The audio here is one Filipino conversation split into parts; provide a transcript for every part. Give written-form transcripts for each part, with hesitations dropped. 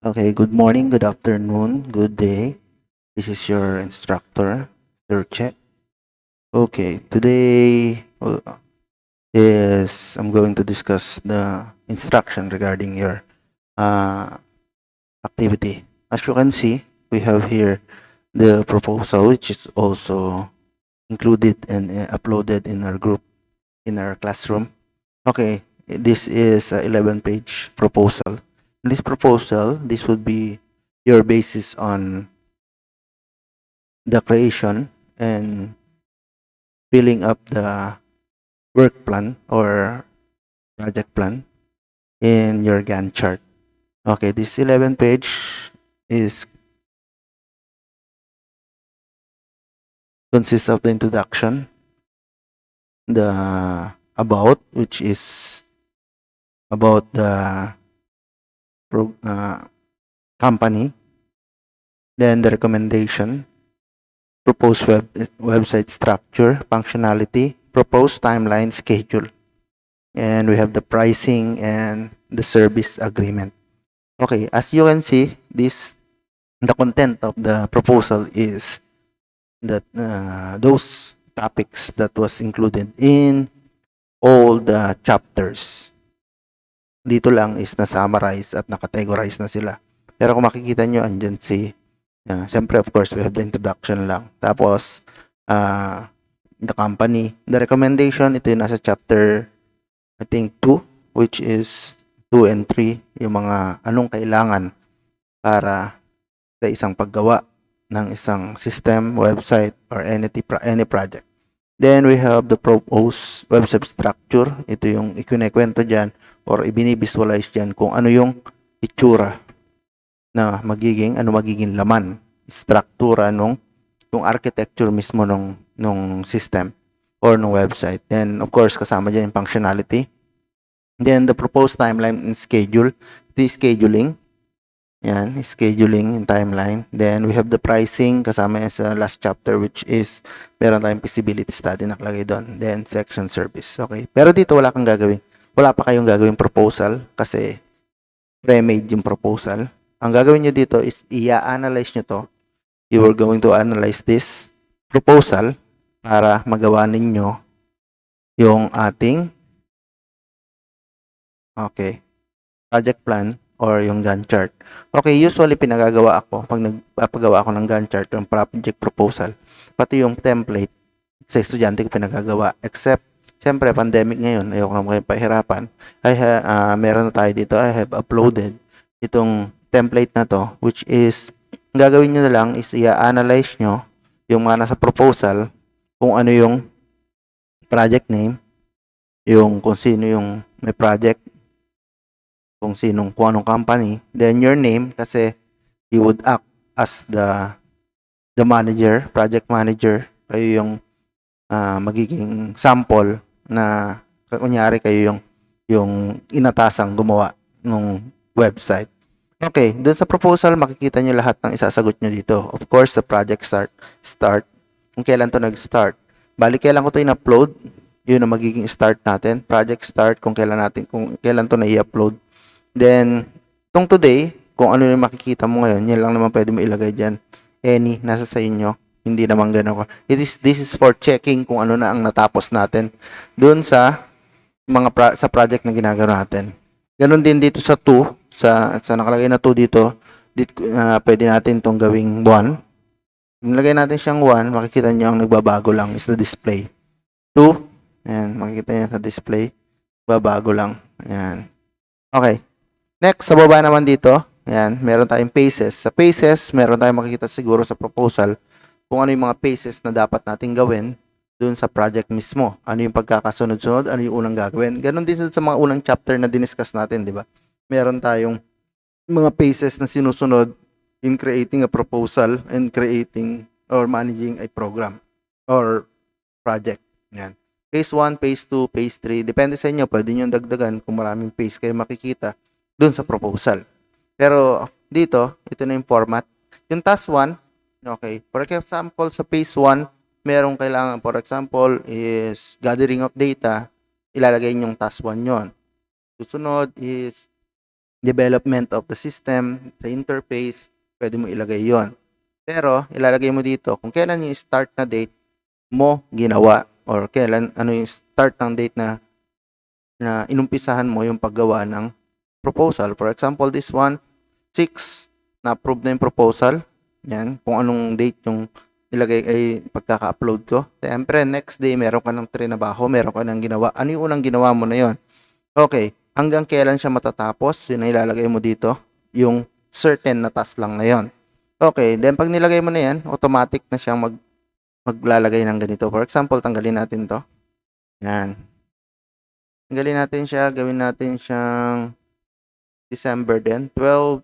Okay, good morning, good afternoon, good day. This is your instructor, Sir Che. Okay, today is I'm going to discuss the instruction regarding your uh, activity. As you can see, we have here the proposal, which is also included and uploaded in our group in our classroom. Okay, this is a 11-page proposal. In this proposal, this would be your basis on the creation and filling up the work plan or project plan in your Gantt chart. Okay, this 11 page is consists of the introduction, the about, which is about the pro, company, then the recommendation, proposed website structure, functionality, proposed timeline, schedule, and we have the pricing and the service agreement. Okay, as you can see, the content of the proposal is that those topics that was included in all the chapters. Dito lang is na-summarize at na-categorize na sila. Pero kung makikita nyo, andyan siyempre of course, we have the introduction lang. Tapos, the company, the recommendation, ito yung nasa chapter, I think 2, which is 2 and 3, yung mga anong kailangan para sa isang paggawa ng isang system, website, or any project. Then we have the proposed website structure. Ito yung ikinekwento dyan or ibinivisualize dyan kung ano yung itsura na magiging laman, struktura yung architecture mismo nung system or nung website. Then of course kasama dyan yung functionality. Then the proposed timeline and schedule, the scheduling. Yan, scheduling and timeline. Then we have the pricing kasama yan sa last chapter, which is meron tayong feasibility study nakalagay doon. Then section service. Okay. Pero dito wala kang gagawin. Wala pa kayong gagawing proposal kasi pre-made yung proposal. Ang gagawin nyo dito is i-analyze nyo to. You are going to analyze this proposal para magawa ninyo yung ating project plan or yung Gantt chart. Okay, usually pinagagawa ako pag nagpapagawa ako ng Gantt chart, yung project proposal, pati yung template sa estudyante ko pinagagawa. Except, siyempre, pandemic ngayon, ayoko na kayo pahirapan. Meron na tayo dito, I have uploaded itong template na to, which is, gagawin nyo na lang is i-analyze nyo yung mga nasa proposal, kung ano yung project name, yung kung sino yung may project, kung anong company, then your name, kasi you would act as the manager, project manager, kayo yung magiging sample na kunyari kayo yung inatasang gumawa ng website. Okay, dun sa proposal makikita nyo lahat ng isasagot nyo dito. Of course, the project start, kung kailan to nag-start. Bali, kailan ko to in-upload, yun ang magiging start natin. Project start, kung kailan to na-i-upload. Then, itong today, kung ano yung makikita mo ngayon, yan lang naman pwede mo ilagay dyan. Any, nasa sa inyo. Hindi naman gano'n. This is for checking kung ano na ang natapos natin doon sa sa project na ginagawa natin. Ganon din dito sa 2, sa nakalagay na 2 dito, pwede natin itong gawing 1. Nilagay natin siyang 1, makikita nyo ang nagbabago lang is the display. 2, ayan, makikita nyo sa display, babago lang. Ayan. Okay. Next, sa baba naman dito, ayan, meron tayong phases. Sa phases, meron tayong makikita siguro sa proposal kung ano yung mga phases na dapat natin gawin dun sa project mismo. Ano yung pagkakasunod-sunod, ano yung unang gagawin. Ganon din sa mga unang chapter na diniscuss natin, di ba? Meron tayong mga phases na sinusunod in creating a proposal and creating or managing a program or project. Yan. Phase 1, phase 2, phase 3, depende sa inyo, pwede nyo dagdagan kung maraming phase kayo makikita dun sa proposal. Pero dito, ito na yung format. Yung task 1, okay, for example, sa phase 1, merong kailangan, for example, is gathering of data, ilalagay yung task 1 yon. Susunod is development of the system, the interface, pwede mo ilagay yon. Pero, ilalagay mo dito kung kailan yung start na date mo ginawa or kailan, ano yung start ng date na inumpisahan mo yung paggawa ng proposal. For example, this one, 6, na-approve na yung proposal. Yan, kung anong date yung nilagay ay pagkaka-upload ko. Siyempre, next day, meron ka ng trinabaho, meron ka ng ginawa. Ano yung unang ginawa mo na yon? Okay, hanggang kailan siya matatapos, yun ang ilalagay mo dito, yung certain na task lang na yon. Okay, then pag nilagay mo na yan, automatic na siyang maglalagay ng ganito. For example, tanggalin natin to. Yan. Tanggalin natin siya, gawin natin siyang December din, 12,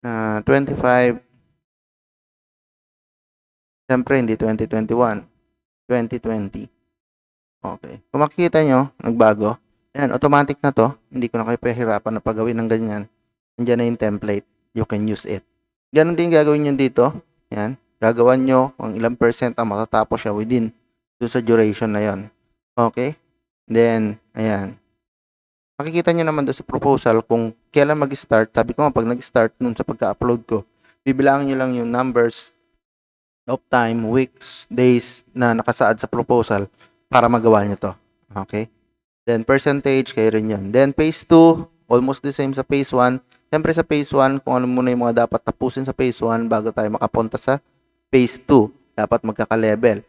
25, siyempre hindi 2021, 2020. Okay. Kung makikita nyo, nagbago. Ayan, automatic na to. Hindi ko na kayo pahirapan na pagawin ng ganyan. Nandiyan na yung template. You can use it. Ganon din gagawin nyo dito. Ayan. Gagawan nyo kung ilang percent ang matatapos siya within dun sa duration na yon. Okay? Then, ayan. Makikita nyo naman doon sa proposal kung kailan mag-start. Sabi ko nga, pag nag-start nun sa pagka-upload ko, bibilangin nyo lang yung numbers of time, weeks, days na nakasaad sa proposal para magawa nyo to. Okay? Then, percentage, kayo rin yun. Then, phase 2, almost the same sa phase 1. Siyempre sa phase 1, kung ano muna yung mga dapat tapusin sa phase 1 bago tayo makapunta sa phase 2. Dapat magkaka-level.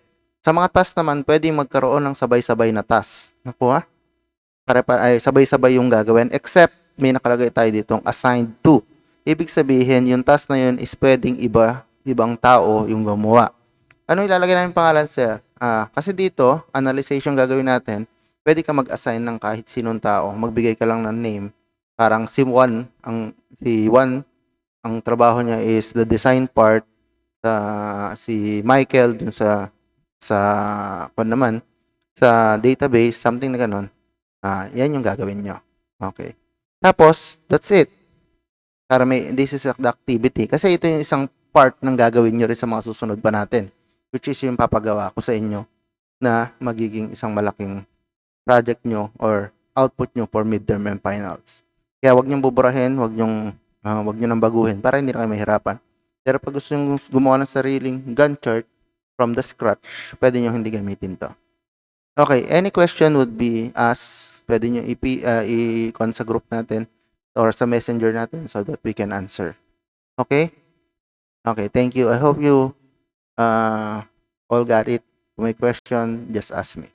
Sa mga task naman, pwedeng magkaroon ng sabay-sabay na task. Nakuha? Ay sabay-sabay yung gagawin except may nakalagay tayo ditong assigned to. Ibig sabihin, yung task na yun is pwedeng ibang tao yung gumawa. Ano ilalagay namin pangalan, sir? Kasi dito, analyzation gagawin natin, pwede ka mag-assign ng kahit sinong tao. Magbigay ka lang ng name. Parang si Juan, ang trabaho niya is the design part. Si Michael dun sa naman, sa database, something na ganun. Yan yung gagawin nyo. Okay. Tapos, that's it. This is the activity. Kasi ito yung isang part ng gagawin nyo rin sa mga susunod pa natin. Which is yung papagawa ko sa inyo na magiging isang malaking project nyo or output nyo for midterm and finals. Kaya wag nyong buburahin, wag nyo nang baguhin para hindi na kayo mahirapan. Pero pag gusto nyo gumawa ng sariling Gantt chart from the scratch, pwede nyo hindi gamitin to. Okay, any question would be asked. Pwede nyo i-con sa group natin or sa messenger natin so that we can answer. Okay? Okay, thank you. I hope you all got it. Kung may question, just ask me.